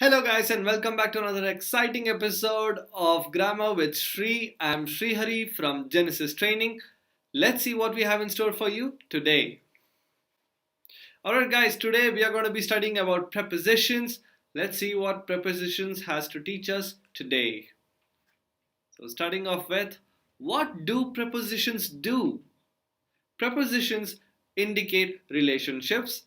Hello, guys, and welcome back to another exciting episode of Grammar with Sri. I'm Sri Hari from Genesis Training. Let's see what we have in store for you today. Alright, guys, today we are going to be studying about prepositions. Let's see what prepositions has to teach us today. So, starting off with, what do prepositions do? Prepositions indicate relationships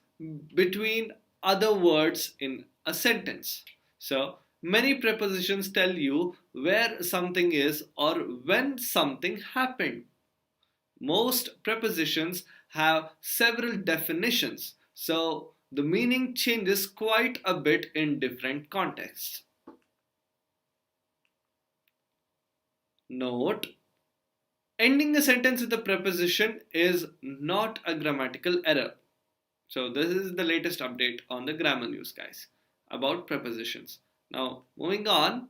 between other words in a sentence. So, many prepositions tell you where something is or when something happened. Most prepositions have several definitions, so the meaning changes quite a bit in different contexts. Note: ending a sentence with a preposition is not a grammatical error. So this is the latest update on the grammar news, guys, about prepositions. Now moving on,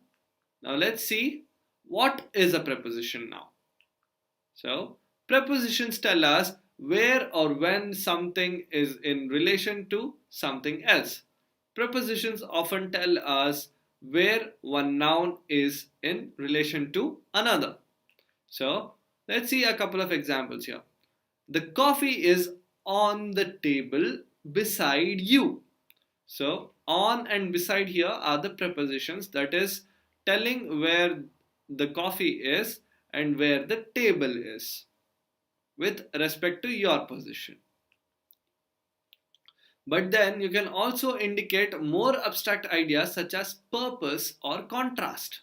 now let's see what is a preposition now. So prepositions tell us where or when something is in relation to something else. Prepositions often tell us where one noun is in relation to another. So let's see a couple of examples here. The coffee is on the table beside you. So on and beside here are the prepositions, that is telling where the coffee is and where the table is with respect to your position. But then you can also indicate more abstract ideas such as purpose or contrast.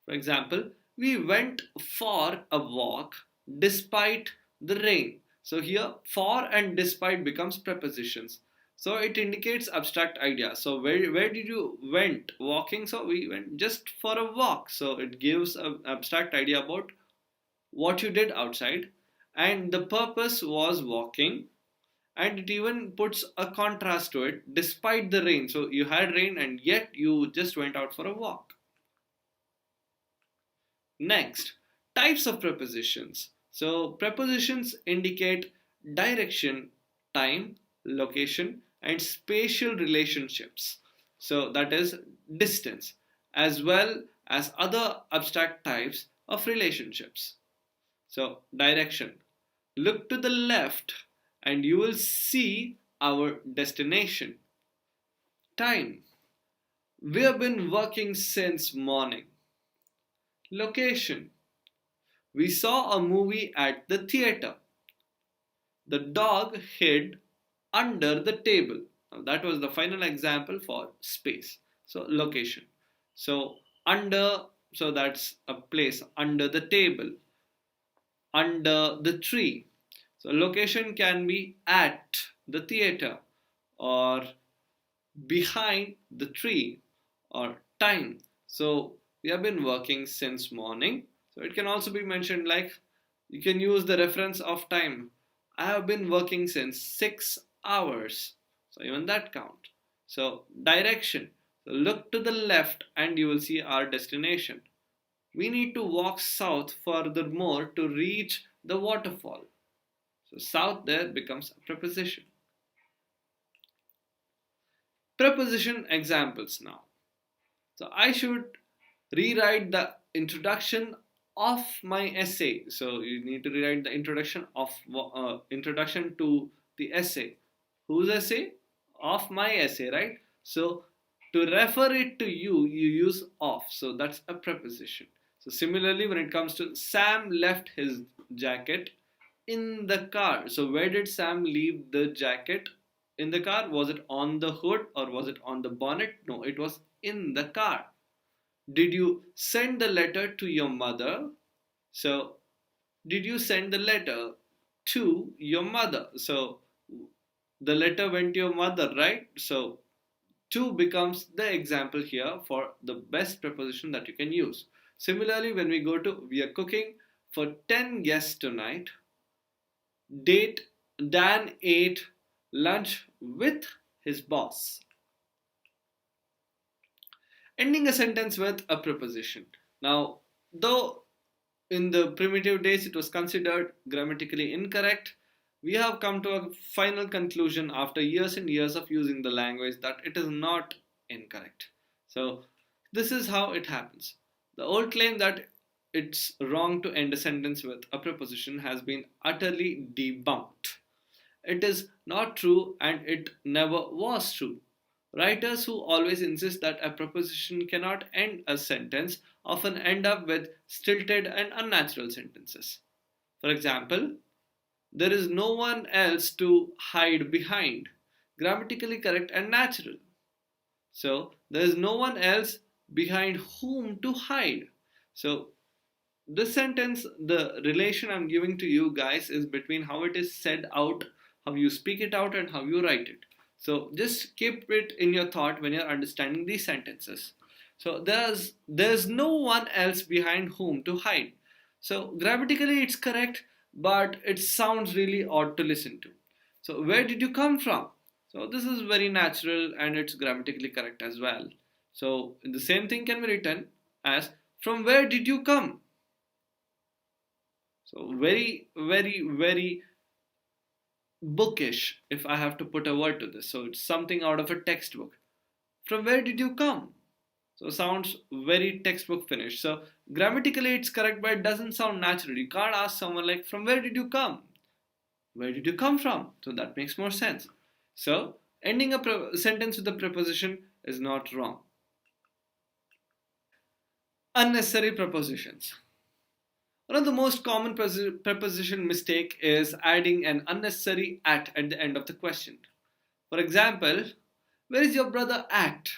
For example, we went for a walk despite the rain. So here for and despite becomes prepositions. So it indicates abstract idea. So where did you went walking? So we went just for a walk. So it gives an abstract idea about what you did outside. And the purpose was walking. And it even puts a contrast to it despite the rain. So you had rain and yet you just went out for a walk. Next, types of prepositions. So prepositions indicate direction, time, location, and spatial relationships. So that is distance, as well as other abstract types of relationships. So direction. Look to the left and you will see our destination. Time. We have been working since morning. Location. We saw a movie at the theater. The dog hid under the table. Now that was the final example for space. So location. So under, so that's a place under the table, under the tree. So location can be at the theater or behind the tree or time. So we have been working since morning. So it can also be mentioned like you can use the reference of time. I have been working since 6 hours. So even that count. So direction. So look to the left and you will see our destination. We need to walk south furthermore to reach the waterfall. So south there becomes a preposition. Preposition examples now. So I should rewrite the introduction of my essay. So you need to rewrite the introduction to the essay. Whose essay? Of my essay, right? So to refer it to you, you use of. So that's a preposition. So similarly, when it comes to Sam left his jacket in the car. So where did Sam leave the jacket in the car? Was it on the hood or was it on the bonnet? No, it was in the car. Did you send the letter to your mother? So did you send the letter to your mother? So the letter went to your mother, right? So to becomes the example here for the best preposition that you can use. Similarly, when we go to we are cooking for 10 guests tonight, date Dan ate lunch with his boss. Ending a sentence with a preposition. Now, though in the primitive days it was considered grammatically incorrect, we have come to a final conclusion after years and years of using the language that it is not incorrect. So this is how it happens. The old claim that it's wrong to end a sentence with a preposition has been utterly debunked. It is not true and it never was true. Writers who always insist that a preposition cannot end a sentence often end up with stilted and unnatural sentences. For example, there is no one else to hide behind. Grammatically correct and natural. So there is no one else behind whom to hide. So this sentence, the relation I'm giving to you guys is between how it is said out, how you speak it out, and how you write it. So just keep it in your thought when you're understanding these sentences. So there's no one else behind whom to hide. So grammatically it's correct, but it sounds really odd to listen to. So where did you come from? So this is very natural and it's grammatically correct as well. So the same thing can be written as from where did you come? So very bookish if I have to put a word to this. So it's something out of a textbook. From where did you come? So sounds very textbook finished. So grammatically it's correct, but it doesn't sound natural. You can't ask someone like, from where did you come? Where did you come from? So that makes more sense. So ending a sentence with a preposition is not wrong. Unnecessary prepositions. One of the most common preposition mistake is adding an unnecessary at the end of the question. For example, where is your brother at?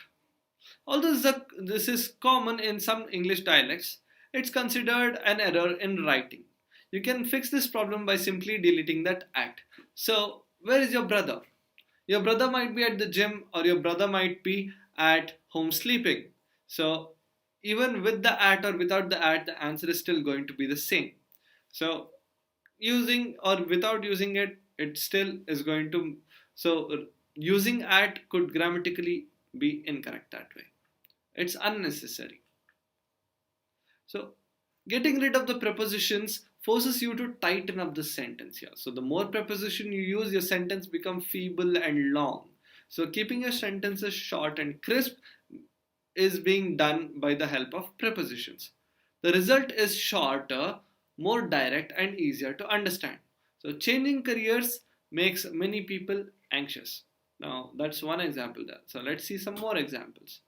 Although this is common in some English dialects, it's considered an error in writing. You can fix this problem by simply deleting that at. So, where is your brother? Your brother might be at the gym or your brother might be at home sleeping. So, even with the at or without the at, the answer is still going to be the same. So, using or without using it, it still is going to. So, using at could grammatically be incorrect that way. It's unnecessary. So, getting rid of the prepositions forces you to tighten up the sentence here. So, the more preposition you use, your sentence becomes feeble and long. So, keeping your sentences short and crisp is being done by the help of prepositions. The result is shorter, more direct, and easier to understand. So, changing careers makes many people anxious. Now, that's one example there. So, let's see some more examples.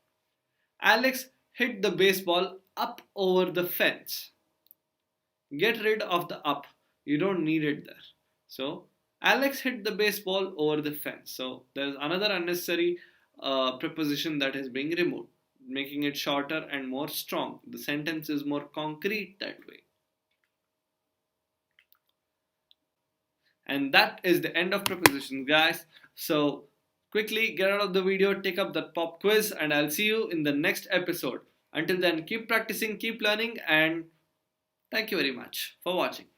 Alex hit the baseball up over the fence. Get rid of the up. You don't need it there. So, Alex hit the baseball over the fence. So, there's another unnecessary preposition that is being removed, making it shorter and more strong. The sentence is more concrete that way. And that is the end of prepositions, guys. So, quickly get out of the video, take up that pop quiz, and I'll see you in the next episode. Until then, keep practicing, keep learning, and thank you very much for watching.